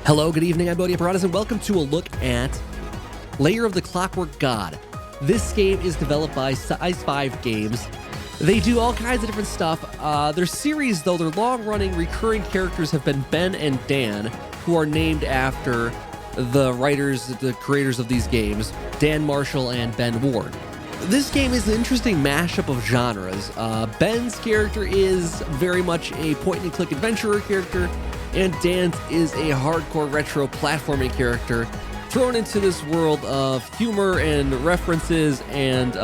Hello, good evening, I'm Bodhi Apparatus, and welcome to a look at Lair of the Clockwork God. This game is developed by Size 5 Games. They do all kinds of different stuff. Their series, though, their long-running recurring characters have been Ben and Dan, who are named after the writers, the creators of these games, Dan Marshall and Ben Ward. This game is an interesting mashup of genres. Ben's character is very much a point-and-click adventurer character, and Dan's is a hardcore retro platforming character thrown into this world of humor and references and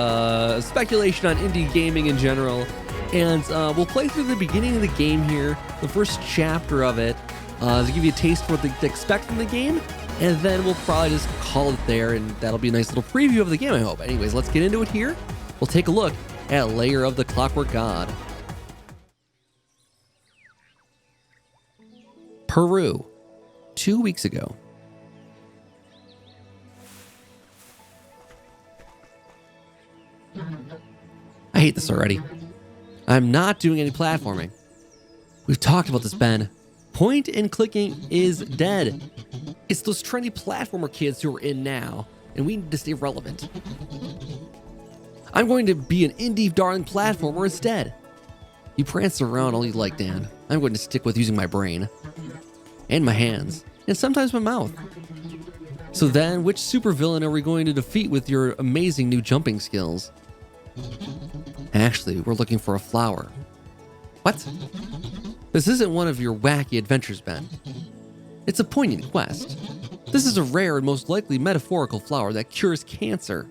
speculation on indie gaming in general. And we'll play through the beginning of the game here, the first chapter of it, to give you a taste for what to expect from the game, and then we'll probably just call it there, and that'll be a nice little preview of the game, I hope. Anyways, let's get into it here. We'll take a look at Lair of the Clockwork God. Peru, 2 weeks ago. I hate this already. I'm not doing any platforming. We've talked about this, Ben. Point and clicking is dead. It's those trendy platformer kids who are in now, and we need to stay relevant. I'm going to be an indie darling platformer instead. You prance around all you like, Dan. I'm going to stick with using my brain. And my hands. And sometimes my mouth. So then, which supervillain are we going to defeat with your amazing new jumping skills? Actually, we're looking for a flower. What? This isn't one of your wacky adventures, Ben. It's a poignant quest. This is a rare and most likely metaphorical flower that cures cancer.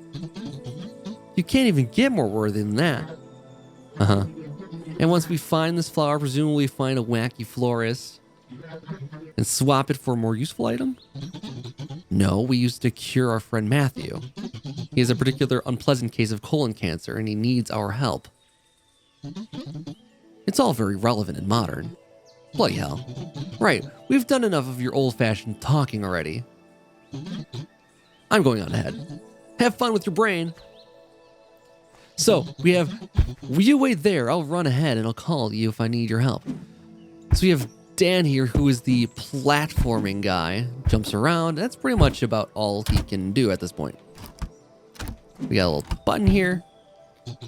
You can't even get more worthy than that. Uh-huh. And once we find this flower, presumably find a wacky florist and swap it for a more useful item? No, we used to cure our friend Matthew. He has a particular unpleasant case of colon cancer and he needs our help. It's all very relevant and modern. Bloody hell. Right, we've done enough of your old-fashioned talking already. I'm going on ahead. Have fun with your brain. So, we have, you wait there, I'll run ahead and I'll call you if I need your help. So we have Dan here, who is the platforming guy, jumps around. That's pretty much about all he can do at this point. We got a little button here.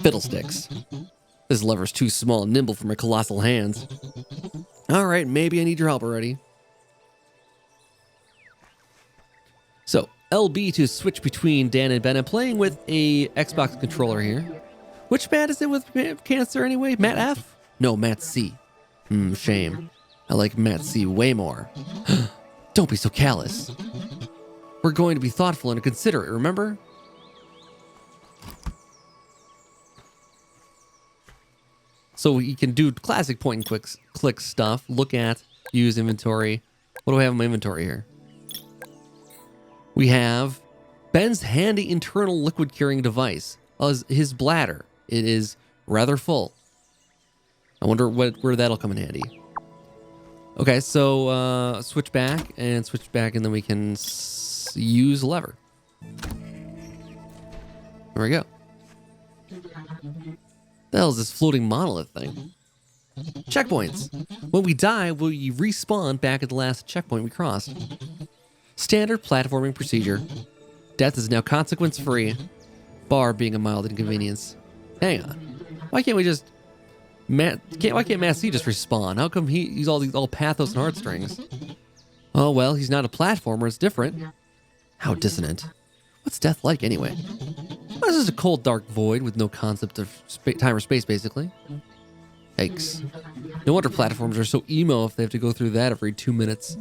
Fiddlesticks. This lever's too small and nimble for my colossal hands. Alright, maybe I need your help already. So, LB to switch between Dan and Ben. I'm playing with a Xbox controller here. Which Matt is it with cancer anyway? Matt F? No, Matt C. Shame. I like Matt C way more. Don't be so callous. We're going to be thoughtful and considerate, remember? So you can do classic point and click stuff. Look at, use inventory. What do I have in my inventory here? We have Ben's handy internal liquid carrying device. His bladder. It is rather full. I wonder where that'll come in handy. Okay, so switch back, and then we can use lever. There we go. The hell is this floating monolith thing? Checkpoints. When we die, we respawn back at the last checkpoint we crossed. Standard platforming procedure. Death is now consequence-free, bar being a mild inconvenience. Hang on. Why can't we just... why can't Matt C just respawn? How come he's all pathos and heartstrings? Oh, well, he's not a platformer. It's different. How dissonant. What's death like, anyway? Well, this is a cold, dark void with no concept of time or space, basically. Yikes. No wonder platforms are so emo if they have to go through that every 2 minutes.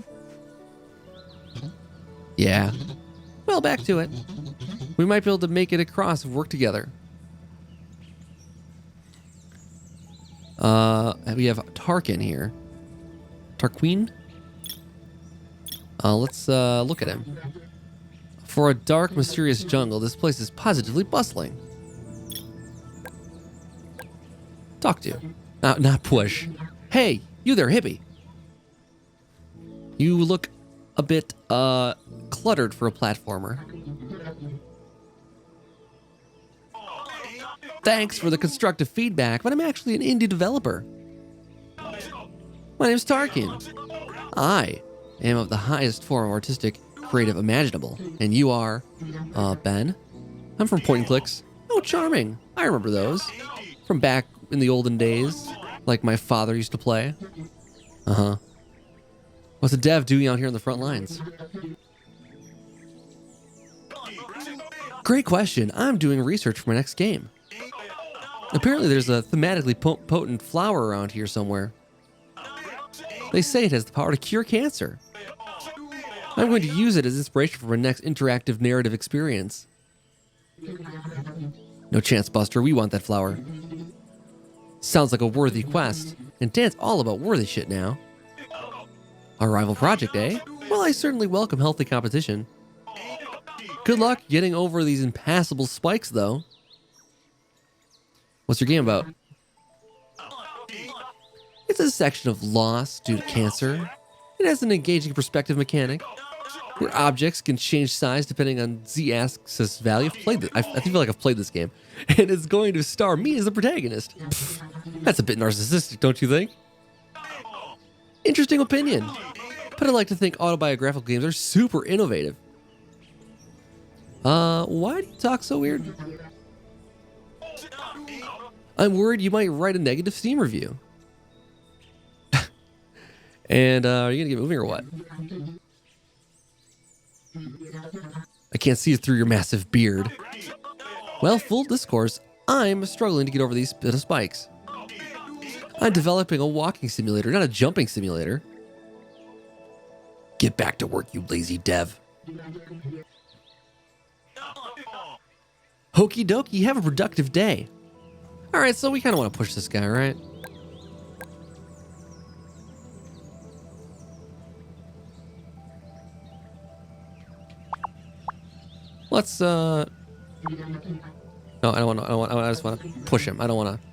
Yeah. Well, back to it. We might be able to make it across and work together. We have Tarkin here. Tarquin? Let's look at him. For a dark, mysterious jungle, this place is positively bustling. Talk to. Not push. Hey, you there, hippie. You look a bit, cluttered for a platformer. Thanks for the constructive feedback, but I'm actually an indie developer. My name's Tarkin. Aye. am of the highest form of artistic creative imaginable. And you are, Ben? I'm from Point and Clicks. Oh, charming. I remember those. From back in the olden days, like my father used to play. Uh-huh. What's a dev doing out here on the front lines? Great question. I'm doing research for my next game. Apparently there's a thematically potent flower around here somewhere. They say it has the power to cure cancer. I'm going to use it as inspiration for my next interactive narrative experience. No chance, Buster. We want that flower. Sounds like a worthy quest. And Dan's all about worthy shit now. Our rival project, eh? Well, I certainly welcome healthy competition. Good luck getting over these impassable spikes, though. What's your game about? It's a section of loss due to cancer. It has an engaging perspective mechanic, where objects can change size depending on z-axis value. I've played this. I feel like I've played this game. And it's going to star me as the protagonist. Pfft, that's a bit narcissistic, don't you think? Interesting opinion. But I like to think autobiographical games are super innovative. Why do you talk so weird? I'm worried you might write a negative Steam review. And, are you gonna get moving or what? I can't see through your massive beard. Well, full discourse, I'm struggling to get over these bit of spikes. I'm developing a walking simulator, not a jumping simulator. Get back to work, you lazy dev. Okie dokie, have a productive day. Alright, so we kind of want to push this guy, right? Let's, No, I don't want, I just want to push him. I don't want to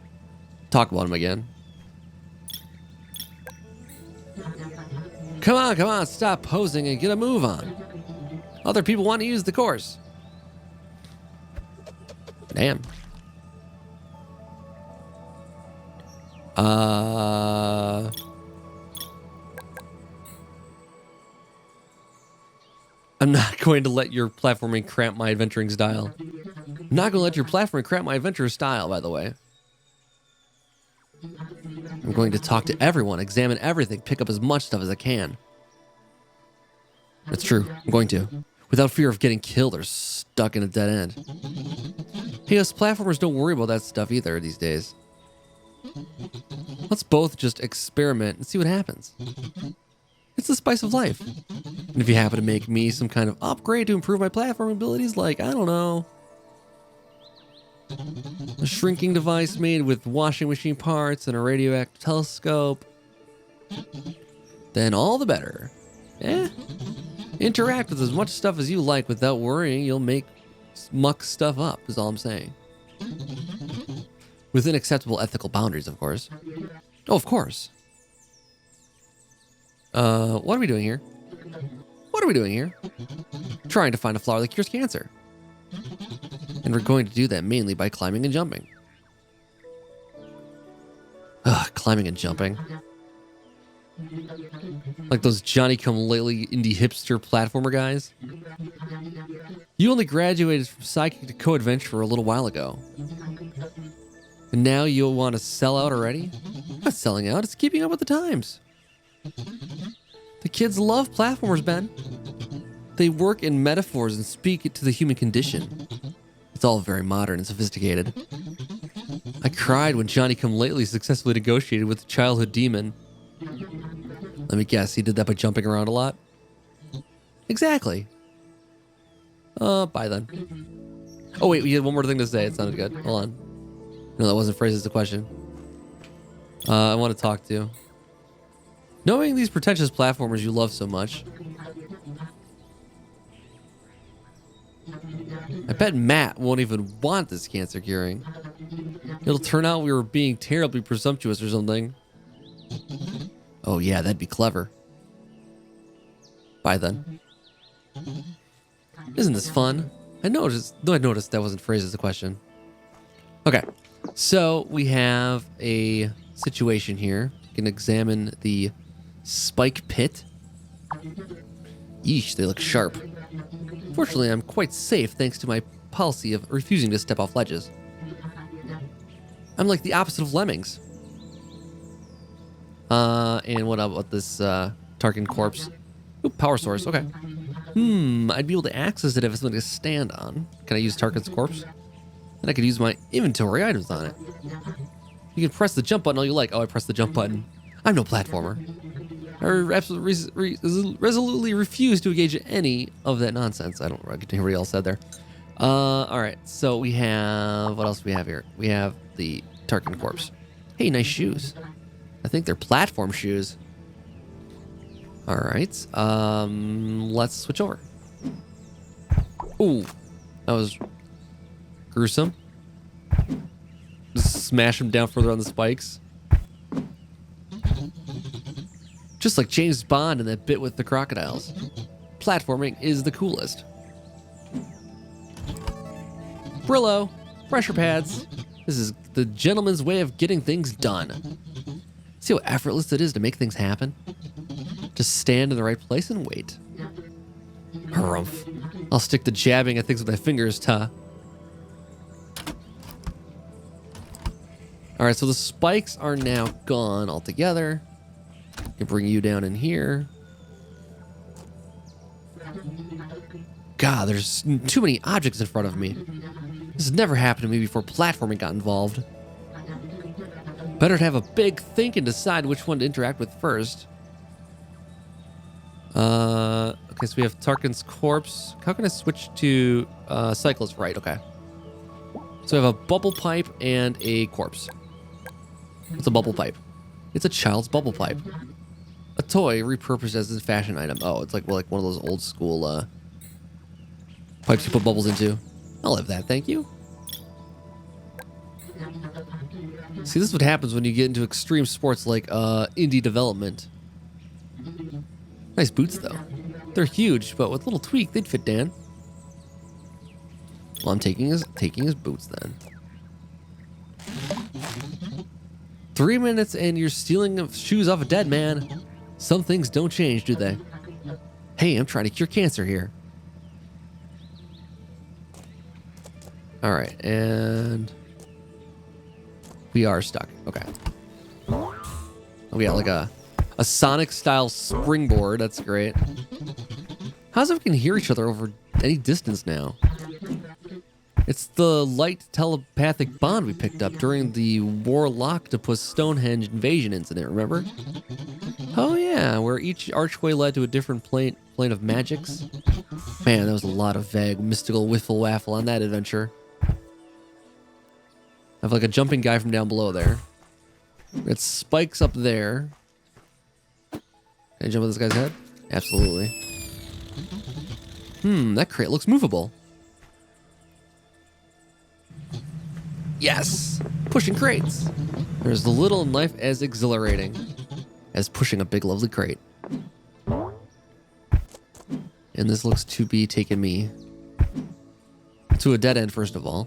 talk about him again. Come on, stop posing and get a move on. Other people want to use the course. Damn. I'm not going to let your platforming cramp my adventuring style. I'm not going to let your platforming cramp my adventure style, by the way. I'm going to talk to everyone, examine everything, pick up as much stuff as I can. That's true. I'm going to. Without fear of getting killed or stuck in a dead end. Hey, us platformers don't worry about that stuff either these days. Let's both just experiment and see what happens. It's the spice of life. And if you happen to make me some kind of upgrade to improve my platform abilities, like, I don't know, a shrinking device made with washing machine parts and a radioactive telescope, then all the better. Eh? Interact with as much stuff as you like without worrying you'll make muck stuff up, is all I'm saying. Within acceptable ethical boundaries, of course. Oh, of course. What are we doing here? What are we doing here? Trying to find a flower that cures cancer. And we're going to do that mainly by climbing and jumping. Ugh, climbing and jumping. Like those Johnny-come-lately indie hipster platformer guys. You only graduated from psychic to co-adventurer a little while ago. And now you'll want to sell out already? Not selling out, it's keeping up with the times. The kids love platformers, Ben. They work in metaphors and speak to the human condition. It's all very modern and sophisticated. I cried when Johnny-come-lately successfully negotiated with the childhood demon. Let me guess, he did that by jumping around a lot? Exactly. Bye then. Oh wait, we had one more thing to say. It sounded good. Hold on. No, that wasn't phrased as a question. I want to talk to. Knowing these pretentious platformers you love so much, I bet Matt won't even want this cancer curing. It'll turn out we were being terribly presumptuous or something. Oh yeah, that'd be clever. Bye then. Isn't this fun? I noticed that wasn't phrased as a question. Okay, so we have a situation here. We can examine the spike pit. Yeesh, they look sharp. Fortunately, I'm quite safe thanks to my policy of refusing to step off ledges. I'm like the opposite of lemmings. And what about this Tarkin corpse? Ooh, power source, okay. I'd be able to access it if it's something to stand on. Can I use Tarkin's corpse? Then I could use my inventory items on it. You can press the jump button all you like. Oh, I pressed the jump button. I'm no platformer. I absolutely resolutely refuse to engage in any of that nonsense. I get to hear what else said there. All right, so we have, what else do we have here? We have the Tarkin corpse. Hey, nice shoes. I think they're platform shoes. All right, let's switch over. Ooh, that was gruesome. Just smash him down further on the spikes. Just like James Bond in that bit with the crocodiles. Platforming is the coolest. Brillo, pressure pads. This is the gentleman's way of getting things done. See how effortless it is to make things happen? Just stand in the right place and wait. Harumph. I'll stick to jabbing at things with my fingers, tuh. All right, so the spikes are now gone altogether. Can bring you down in here. God, there's too many objects in front of me. This has never happened to me before platforming got involved. Better to have a big think and decide which one to interact with first. Okay, so we have Tarkin's corpse. How can I switch to cyclist? Right, okay. So we have a bubble pipe and a corpse. What's a bubble pipe? It's a child's bubble pipe. A toy repurposed as a fashion item. Oh, it's like one of those old school pipes you put bubbles into. I'll have that, thank you. See, this is what happens when you get into extreme sports like indie development. Nice boots, though. They're huge, but with a little tweak, they'd fit Dan. Well, I'm taking his boots then. 3 minutes and you're stealing shoes off a dead man. Some things don't change, do they? Hey, I'm trying to cure cancer here. All right, and we are stuck. Okay. We got like a Sonic-style springboard. That's great. How's if we can hear each other over any distance now? It's the light telepathic bond we picked up during the Warlock-Octopus Stonehenge invasion incident, remember? Oh yeah, where each archway led to a different plane of magics. Man, that was a lot of vague, mystical wiffle-waffle on that adventure. I have like a jumping guy from down below there. It spikes up there. Can I jump on this guy's head? Absolutely. That crate looks movable. Yes! Pushing crates! There's little in life as exhilarating as pushing a big lovely crate. And this looks to be taking me to a dead end first of all.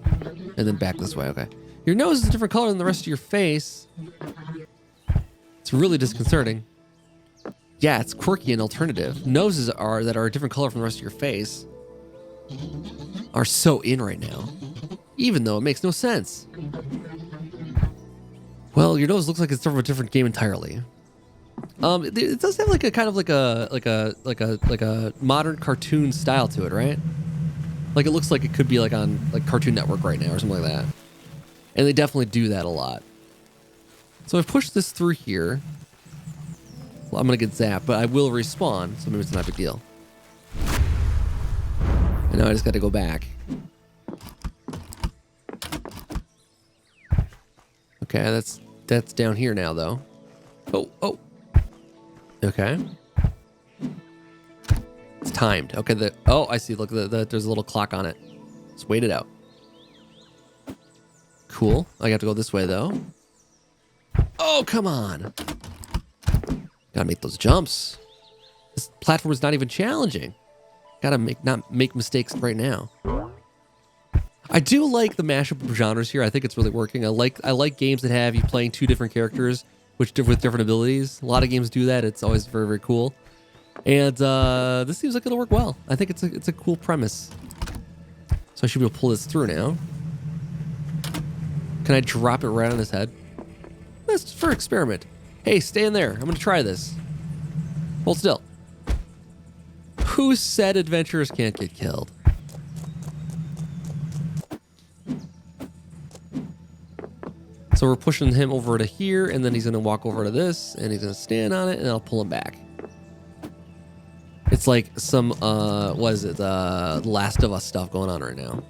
And then back this way, okay. Your nose is a different color than the rest of your face. It's really disconcerting. Yeah, it's quirky and alternative. Noses that are a different color from the rest of your face are so in right now. Even though it makes no sense. Well, your nose looks like it's from a different game entirely. It does have like a kind of like a modern cartoon style to it, right? Like it looks like it could be like on like Cartoon Network right now or something like that. And they definitely do that a lot. So I've pushed this through here. Well, I'm gonna get zapped, but I will respawn, so maybe it's not a big deal. And now I just gotta go back. Okay, that's down here now though. Oh. Okay. It's timed. Okay, I see, look, there's a little clock on it. Let's wait it out. Cool. I got to go this way though. Oh, come on. Gotta make those jumps. This platform is not even challenging. Gotta not make mistakes right now. I do like the mashup of genres here. I think it's really working. I like games that have you playing two different characters with different abilities. A lot of games do that. It's always very, very cool. And this seems like it'll work well. I think it's a cool premise. So I should be able to pull this through now. Can I drop it right on his head? That's for experiment. Hey, stay in there. I'm going to try this. Hold still. Who said adventurers can't get killed? So we're pushing him over to here, and then he's going to walk over to this, and he's going to stand on it, and I'll pull him back. It's like some, what is it, Last of Us stuff going on right now.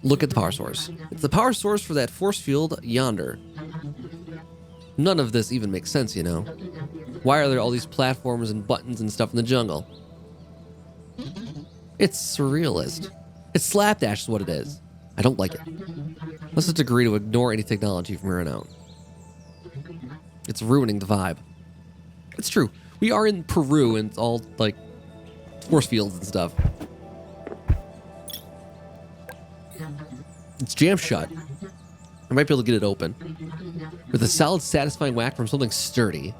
Look at the power source. It's the power source for that force field yonder. None of this even makes sense, you know. Why are there all these platforms and buttons and stuff in the jungle? It's surrealist. It's slapdash is what it is. I don't like it. Let's just agree to ignore any technology from here on out. It's ruining the vibe. It's true. We are in Peru and it's all like force fields and stuff. It's jammed shut. I might be able to get it open. With a solid, satisfying whack from something sturdy.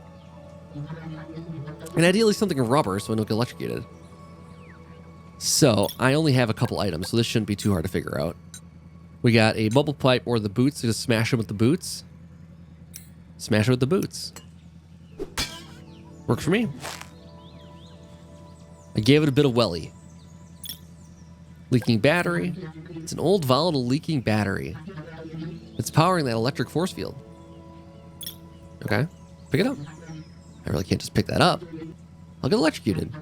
And ideally something rubber so I don't get electrocuted. So, I only have a couple items, so this shouldn't be too hard to figure out. We got a bubble pipe or the boots, so just smash them with the boots. Smash it with the boots. Works for me. I gave it a bit of welly. Leaking battery. It's an old volatile leaking battery. It's powering that electric force field. Okay, pick it up. I really can't just pick that up. I'll get electrocuted.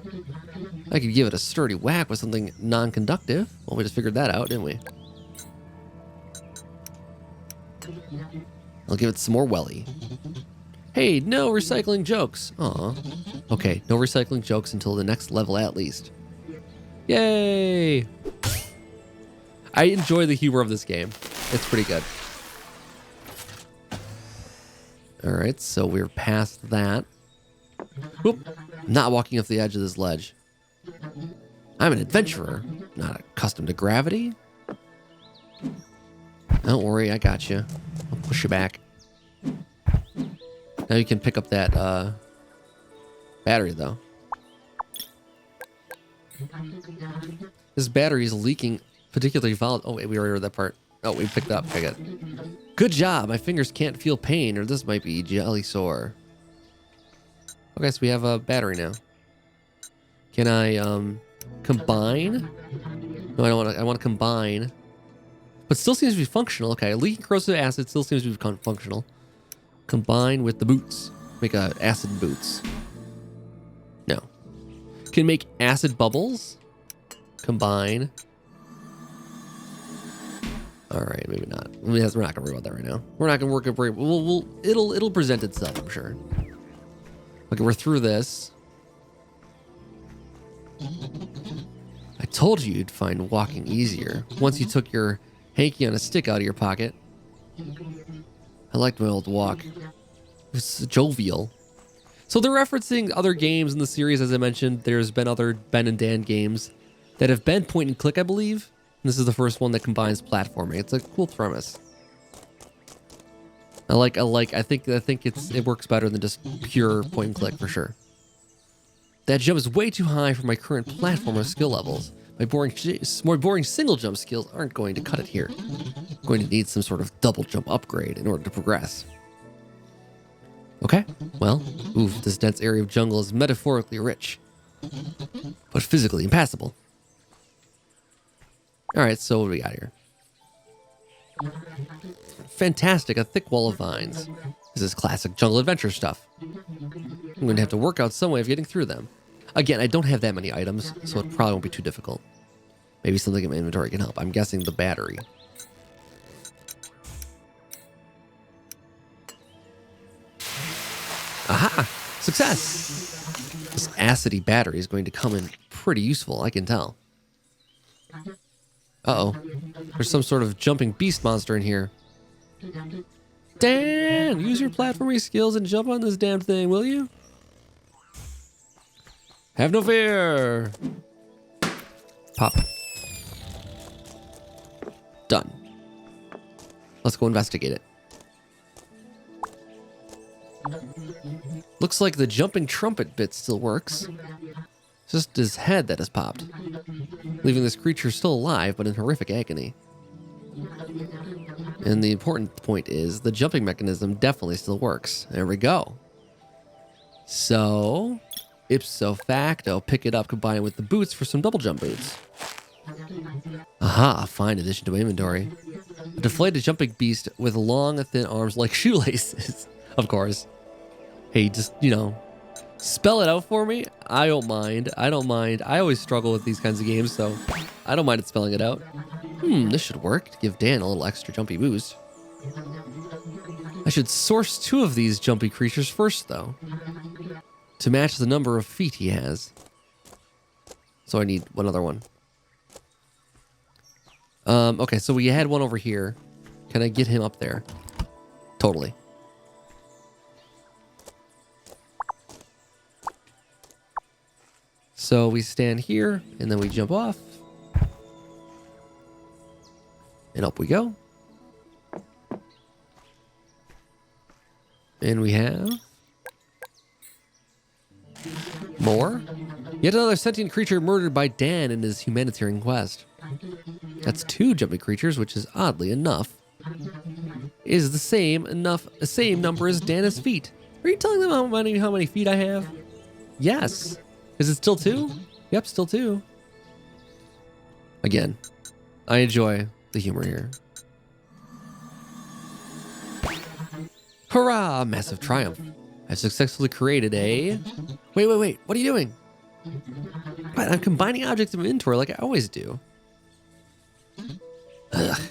I could give it a sturdy whack with something non-conductive. Well, we just figured that out, didn't we? I'll give it some more welly. Hey, no recycling jokes. Aw. Okay, no recycling jokes until the next level at least. Yay! I enjoy the humor of this game. It's pretty good. Alright, so we're past that. Whoop. Not walking off the edge of this ledge. I'm an adventurer, not accustomed to gravity. Don't worry, I got you. I'll push you back. Now you can pick up that battery, though. This battery is leaking particularly volatile. Oh, wait, we already read that part. Oh, we picked it up. I got it. Good job. My fingers can't feel pain, or this might be jelly sore. Okay, so we have a battery now. Can I combine? No, I don't want to. I want to combine, but still seems to be functional. Okay, leaking corrosive acid still seems to be functional. Combine with the boots. Make acid boots. No. Can make acid bubbles. Combine. All right, maybe not. We're not gonna worry about that right now. We're not gonna work it. It'll present itself, I'm sure. Okay, we're through this. I told you you'd find walking easier once you took your hanky on a stick out of your pocket. I liked my old walk. It was jovial. So they're referencing other games in the series, as I mentioned. There's been other Ben and Dan games that have been point and click, I believe. And this is the first one that combines platforming. It's a cool premise. I think it works better than just pure point and click for sure. That jump is way too high for my current platformer skill levels. My more boring single jump skills aren't going to cut it here. I'm going to need some sort of double jump upgrade in order to progress. Okay, well, oof, this dense area of jungle is metaphorically rich, but physically impassable. All right, so what do we got here? Fantastic, a thick wall of vines. This is classic jungle adventure stuff. I'm going to have to work out some way of getting through them. Again, I don't have that many items, so it probably won't be too difficult. Maybe something in my inventory can help. I'm guessing the battery. Aha! Success! This acidy battery is going to come in pretty useful, I can tell. Uh-oh. There's some sort of jumping beast monster in here. Dan! Use your platforming skills and jump on this damn thing, will you? Have no fear! Pop. Done. Let's go investigate it. Looks like the jumping trumpet bit still works. It's just his head that has popped, leaving this creature still alive but in horrific agony. And the important point is the jumping mechanism definitely still works. There we go. So, ipso facto, pick it up, combine it with the boots for some double jump boots. Aha, a fine addition to inventory. A deflated jumping beast with long, thin arms like shoelaces. Of course. Hey, just, spell it out for me. I don't mind. I always struggle with these kinds of games, so I don't mind it spelling it out. This should work to give Dan a little extra jumpy boost. I should source 2 of these jumpy creatures first, though, to match the number of feet he has. So I need one other one. Okay, so we had one over here. Can I get him up there? Totally. So we stand here, and then we jump off. And up we go. And we have more. Yet another sentient creature murdered by Dan in his humanitarian quest. That's 2 jumping creatures, which is oddly enough is the same number as Dana's feet. Are you telling them how many feet I have? Yes. Is it still 2? Yep, still 2. Again, I enjoy the humor here. Hurrah! Massive triumph. I've successfully created a... Wait. What are you doing? What? I'm combining objects of inventory like I always do. Ugh.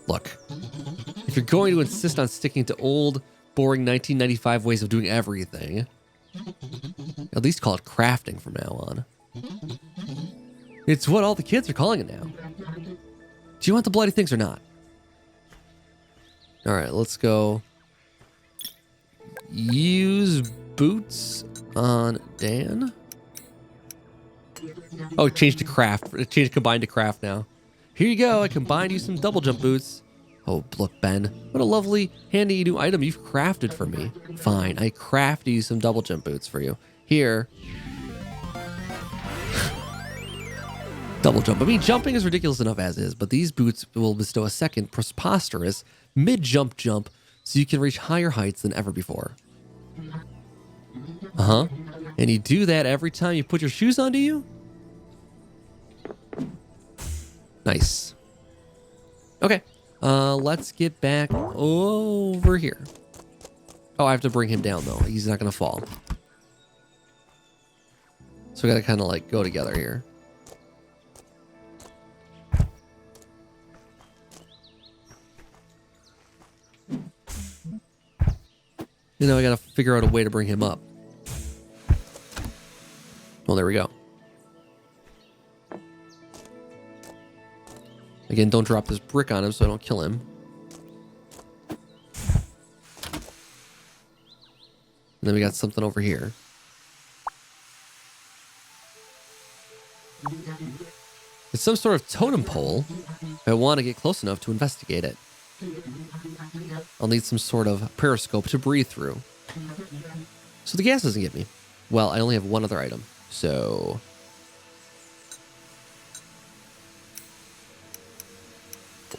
Look. If you're going to insist on sticking to old, boring 1995 ways of doing everything, at least call it crafting from now on. It's what all the kids are calling it now. Do you want the bloody things or not? Alright, let's go. Use boots on Dan. Oh, change to craft. Change combined to craft now. Here you go. I combined you some double jump boots. Oh, look, Ben. What a lovely, handy new item you've crafted for me. Fine, I crafted you some double jump boots for you. Here. Double jump. I mean, jumping is ridiculous enough as is, but these boots will bestow a second preposterous mid-jump jump so you can reach higher heights than ever before. Uh-huh. And you do that every time you put your shoes onto you? Nice. Okay. Let's get back over here. Oh, I have to bring him down, though. He's not going to fall. So we got to kind of like go together here. You know, I got to figure out a way to bring him up. Well, there we go. Again, don't drop this brick on him so I don't kill him. And then we got something over here. It's some sort of totem pole. If I want to get close enough to investigate it, I'll need some sort of periscope to breathe through. So the gas doesn't get me. Well, I only have one other item, so...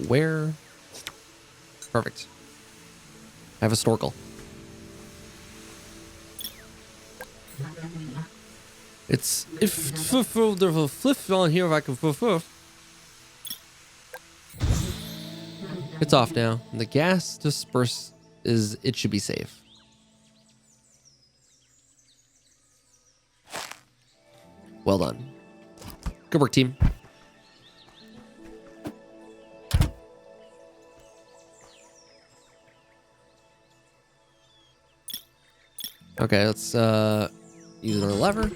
Where? Perfect. I have a snorkel. It's if there's a flip on here, if I can. It's off now. And the gas disperse is. It should be safe. Well done. Good work, team. Okay, let's use another lever.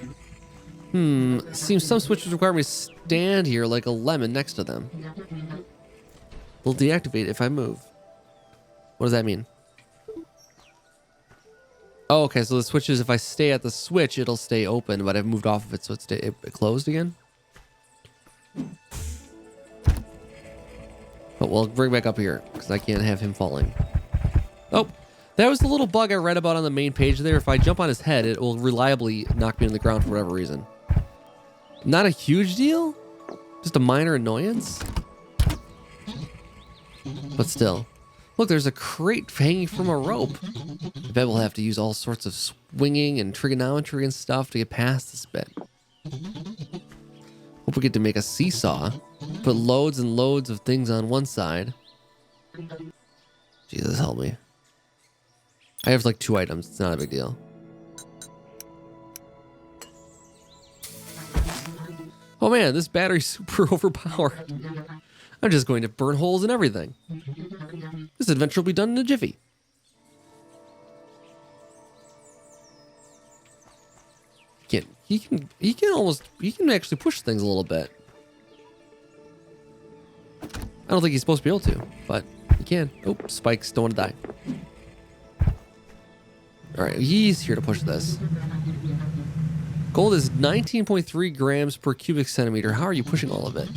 Seems some switches require me to stand here like a lemon next to them. They'll deactivate if I move. What does that mean? Oh, okay, so the switches, if I stay at the switch, it'll stay open, but I've moved off of it, so it closed again. But we'll bring back up here, because I can't have him falling. Oh, That was the little bug I read about on the main page there. If I jump on his head, it will reliably knock me on the ground for whatever reason. Not a huge deal, just a minor annoyance. But still. Look, there's a crate hanging from a rope. I bet we'll have to use all sorts of swinging and trigonometry and stuff to get past this bit. Hope we get to make a seesaw. Put loads and loads of things on one side. Jesus, help me. I have like 2 items. It's not a big deal. Oh man, this battery's super overpowered. I'm just going to burn holes in everything. This adventure will be done in a jiffy. He can actually push things a little bit. I don't think he's supposed to be able to, but he can. Oh, spikes, don't want to die. All right, he's here to push this. Gold is 19.3 grams per cubic centimeter. How are you pushing all of it?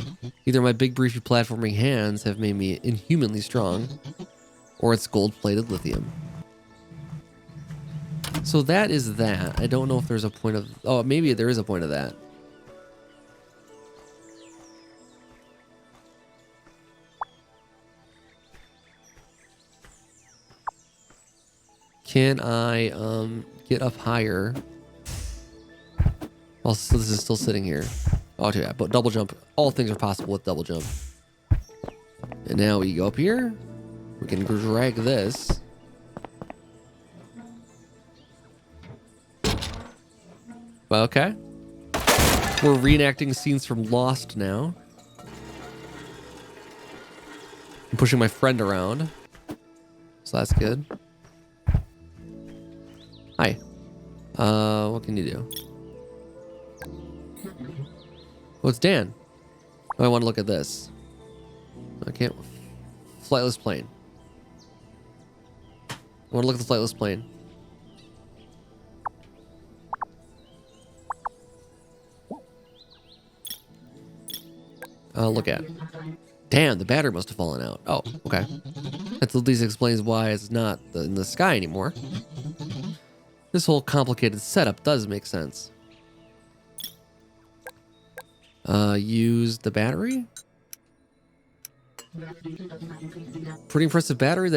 Either my big briefy platforming hands have made me inhumanly strong, or it's gold-plated lithium. So that is that. I don't know if there's a point of... Oh, maybe there is a point of that. Can I get up higher? Oh, so this is still sitting here. Oh, yeah, but double jump. All things are possible with double jump. And now we go up here. We can drag this. Well, okay. We're reenacting scenes from Lost now. I'm pushing my friend around. So that's good. Hi. What can you do? Oh, it's Dan. Oh, I want to look at this. I can't. Flightless plane. I want to look at the flightless plane. Look at. Damn, the battery must have fallen out. Oh, okay. That at least explains why it's not in the sky anymore. This whole complicated setup does make sense. Use the battery? Pretty impressive battery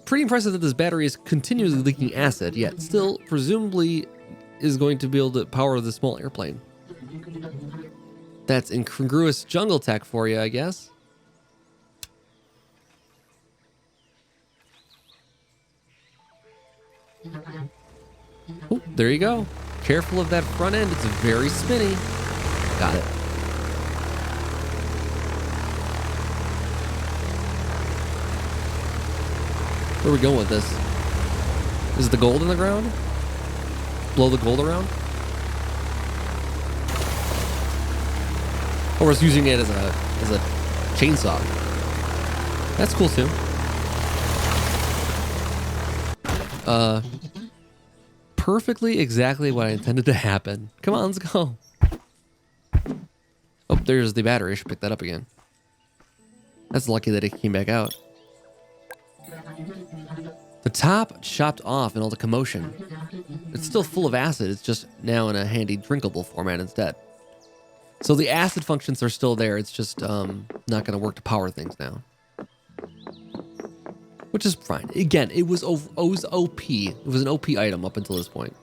pretty impressive that this battery is continuously leaking acid, yet still presumably is going to be able to power the small airplane. That's incongruous jungle tech for you, I guess. Oh, there you go. Careful of that front end. It's very spinny. Got it. Where are we going with this? Is the gold in the ground? Blow the gold around? Or we're just using it as a chainsaw. That's cool too. Perfectly exactly what I intended to happen. Come on, let's go. Oh, there's the battery. I should pick that up again. That's lucky that it came back out. The top chopped off in all the commotion. It's still full of acid. It's just now in a handy drinkable format instead. So the acid functions are still there. It's just not going to work to power things now. Which is fine. Again, it was OP. It was an OP item up until this point.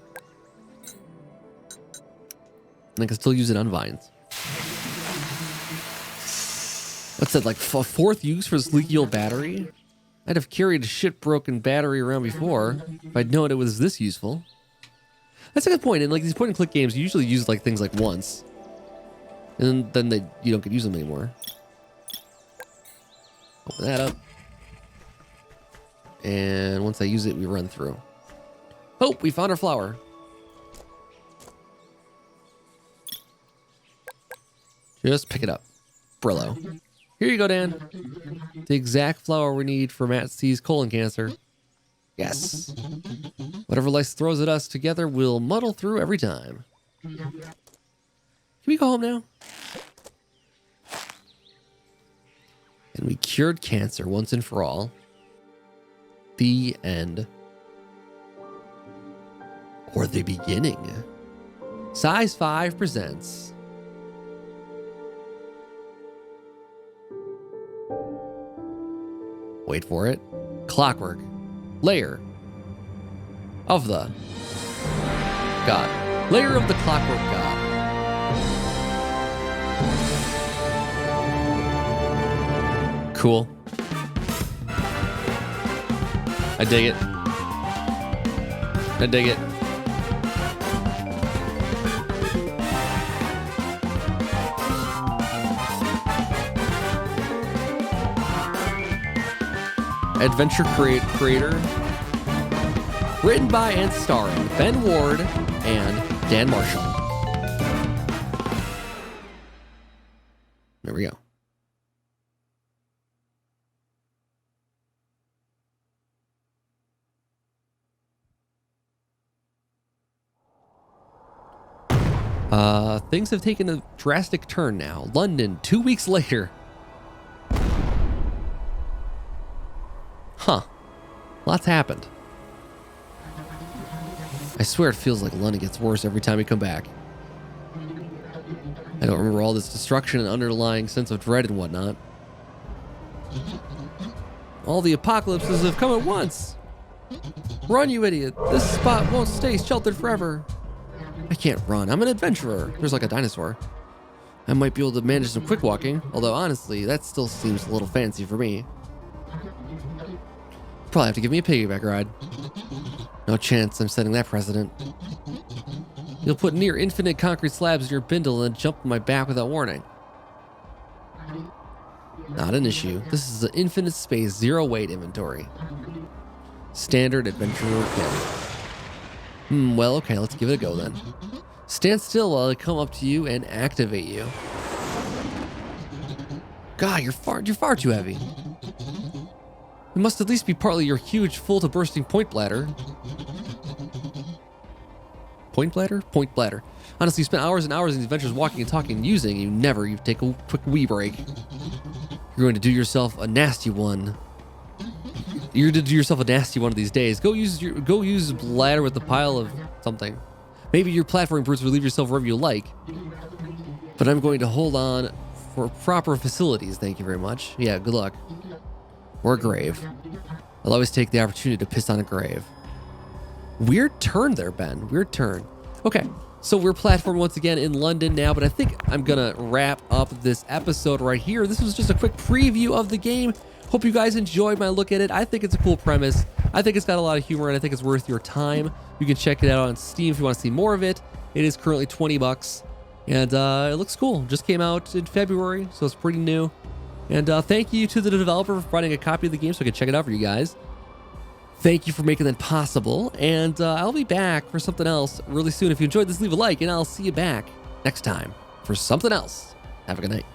And I can still use it on vines. What's that, like a fourth use for this leaky old battery? I'd have carried a shit-broken battery around before if I'd known it was this useful. That's a good point. In like these point-and-click games, you usually use like things like once. And then you don't get to use them anymore. Open that up. And once I use it, we run through. Oh, we found our flower. Just pick it up. Brillo. Here you go, Dan. The exact flower we need for Matt C's colon cancer. Yes. Whatever life throws at us together, we'll muddle through every time. Can we go home now? And we cured cancer once and for all. The end. or the beginning. Size 5 presents wait for it. Clockwork Lair of the God. Lair of the Clockwork God. Cool. I dig it. I dig it. Adventure creator. Written by and starring Ben Ward and Dan Marshall. There we go. Things have taken a drastic turn now. London, 2 weeks later. Huh. Lots happened. I swear it feels like London gets worse every time we come back. I don't remember all this destruction and underlying sense of dread and whatnot. All the apocalypses have come at once. Run, you idiot. This spot won't stay sheltered forever. I can't run. I'm an adventurer. There's like a dinosaur. I might be able to manage some quick walking, although honestly, that still seems a little fancy for me. Probably have to give me a piggyback ride. No chance I'm setting that precedent. You'll put near infinite concrete slabs in your bindle and then jump on my back without warning. Not an issue. This is an infinite space, zero weight inventory. Standard adventurer kit. Well, okay, let's give it a go then. Stand still while I come up to you and activate you. God, you're far too heavy. It must at least be partly your huge, full to bursting point bladder. Point bladder? Point bladder. Honestly, you spent hours and hours in these adventures walking and talking and using. You take a quick wee break. You're going to do yourself a nasty one. You're going to do yourself a nasty one of these days. Go use bladder with the pile of something. Maybe your platforming brutes will leave yourself wherever you like. But I'm going to hold on for proper facilities. Thank you very much. Yeah, good luck. Or a grave. I'll always take the opportunity to piss on a grave. Weird turn there, Ben. Weird turn. Okay, so we're platforming once again in London now, but I think I'm gonna wrap up this episode right here. This was just a quick preview of the game. Hope you guys enjoyed my look at it. I think it's a cool premise. I think it's got a lot of humor, and I think it's worth your time. You can check it out on Steam if you want to see more of it. It is currently 20 bucks, and it looks cool. Just came out in February, so it's pretty new. And thank you to the developer for providing a copy of the game so I can check it out for you guys. Thank you for making that possible, and I'll be back for something else really soon. If you enjoyed this, leave a like, and I'll see you back next time for something else. Have a good night.